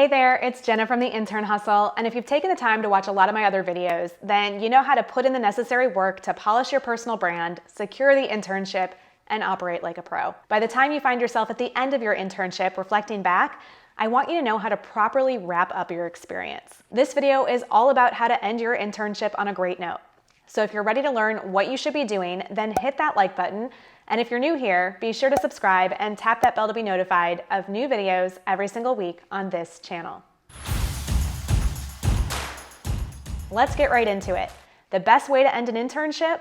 Hey there, it's Jenna from the Intern Hustle, and if you've taken the time to watch a lot of my other videos, then you know how to put in the necessary work to polish your personal brand, secure the internship, and operate like a pro. By the time you find yourself at the end of your internship reflecting back, I want you to know how to properly wrap up your experience. This video is all about how to end your internship on a great note. So if you're ready to learn what you should be doing, then hit that like button. And if you're new here, be sure to subscribe and tap that bell to be notified of new videos every single week on this channel. Let's get right into it. The best way to end an internship?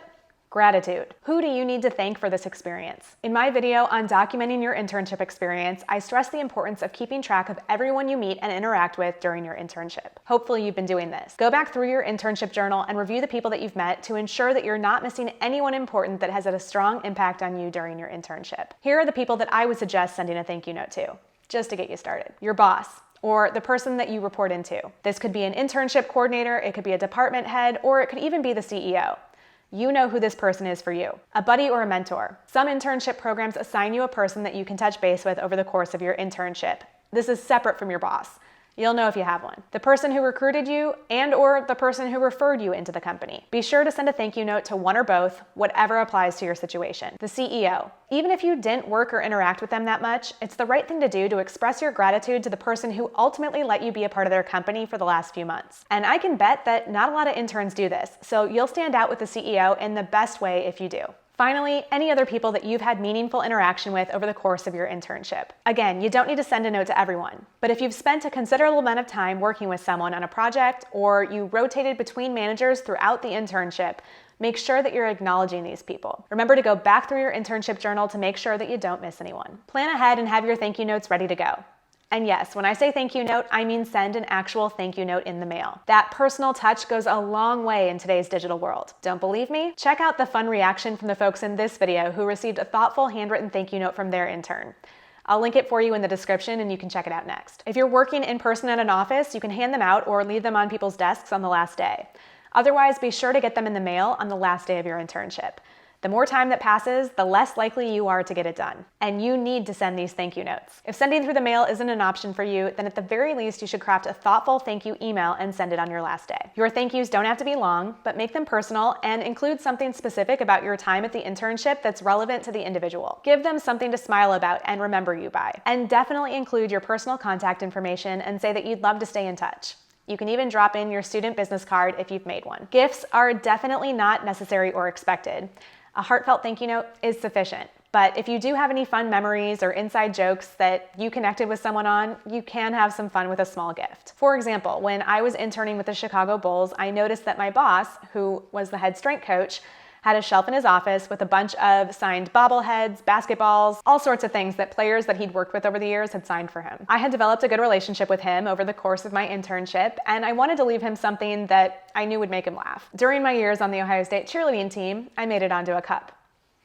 Gratitude. Who do you need to thank for this experience? In my video on documenting your internship experience, I stress the importance of keeping track of everyone you meet and interact with during your internship. Hopefully you've been doing this. Go back through your internship journal and review the people that you've met to ensure that you're not missing anyone important that has had a strong impact on you during your internship. Here are the people that I would suggest sending a thank you note to, just to get you started. Your boss, or the person that you report into. This could be an internship coordinator, it could be a department head, or it could even be the CEO. You know who this person is for you. A buddy or a mentor. Some internship programs assign you a person that you can touch base with over the course of your internship. This is separate from your boss. You'll know if you have one. The person who recruited you and/or the person who referred you into the company. Be sure to send a thank you note to one or both, whatever applies to your situation. The CEO. Even if you didn't work or interact with them that much, it's the right thing to do to express your gratitude to the person who ultimately let you be a part of their company for the last few months. And I can bet that not a lot of interns do this, so you'll stand out with the CEO in the best way if you do. Finally, any other people that you've had meaningful interaction with over the course of your internship. Again, you don't need to send a note to everyone, but if you've spent a considerable amount of time working with someone on a project or you rotated between managers throughout the internship, make sure that you're acknowledging these people. Remember to go back through your internship journal to make sure that you don't miss anyone. Plan ahead and have your thank you notes ready to go. And yes, when I say thank you note, I mean send an actual thank you note in the mail. That personal touch goes a long way in today's digital world. Don't believe me? Check out the fun reaction from the folks in this video who received a thoughtful handwritten thank you note from their intern. I'll link it for you in the description and you can check it out next. If you're working in person at an office, you can hand them out or leave them on people's desks on the last day. Otherwise, be sure to get them in the mail on the last day of your internship. The more time that passes, the less likely you are to get it done. And you need to send these thank you notes. If sending through the mail isn't an option for you, then at the very least you should craft a thoughtful thank you email and send it on your last day. Your thank yous don't have to be long, but make them personal and include something specific about your time at the internship that's relevant to the individual. Give them something to smile about and remember you by. And definitely include your personal contact information and say that you'd love to stay in touch. You can even drop in your student business card if you've made one. Gifts are definitely not necessary or expected. A heartfelt thank you note is sufficient, but if you do have any fun memories or inside jokes that you connected with someone on, you can have some fun with a small gift. For example, when I was interning with the Chicago Bulls, I noticed that my boss, who was the head strength coach, had a shelf in his office with a bunch of signed bobbleheads, basketballs, all sorts of things that players that he'd worked with over the years had signed for him. I had developed a good relationship with him over the course of my internship, and I wanted to leave him something that I knew would make him laugh. During my years on the Ohio State cheerleading team, I made it onto a cup.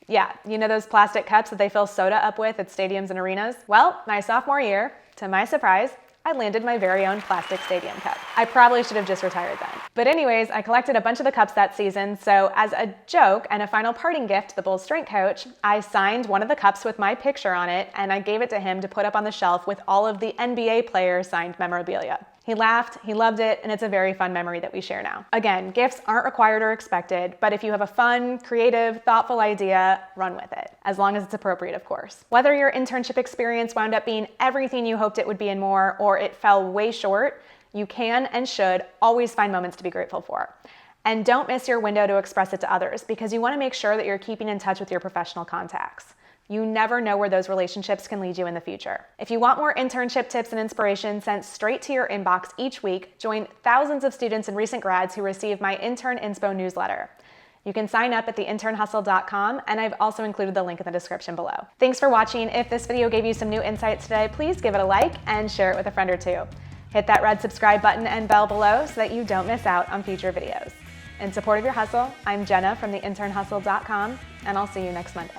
Yeah, you know those plastic cups that they fill soda up with at stadiums and arenas? Well, my sophomore year, to my surprise, I landed my very own plastic stadium cup. I probably should have just retired then. But anyways, I collected a bunch of the cups that season, so as a joke and a final parting gift to the Bulls strength coach, I signed one of the cups with my picture on it and I gave it to him to put up on the shelf with all of the NBA players' signed memorabilia. He laughed, he loved it, and it's a very fun memory that we share now. Again, gifts aren't required or expected, but if you have a fun, creative, thoughtful idea, run with it. As long as it's appropriate, of course. Whether your internship experience wound up being everything you hoped it would be and more, or it fell way short, you can and should always find moments to be grateful for. And don't miss your window to express it to others, because you want to make sure that you're keeping in touch with your professional contacts. You never know where those relationships can lead you in the future. If you want more internship tips and inspiration sent straight to your inbox each week, join thousands of students and recent grads who receive my Intern Inspo newsletter. You can sign up at theinternhustle.com, and I've also included the link in the description below. Thanks for watching. If this video gave you some new insights today, please give it a like and share it with a friend or two. Hit that red subscribe button and bell below so that you don't miss out on future videos. In support of your hustle, I'm Jenna from theinternhustle.com, and I'll see you next Monday.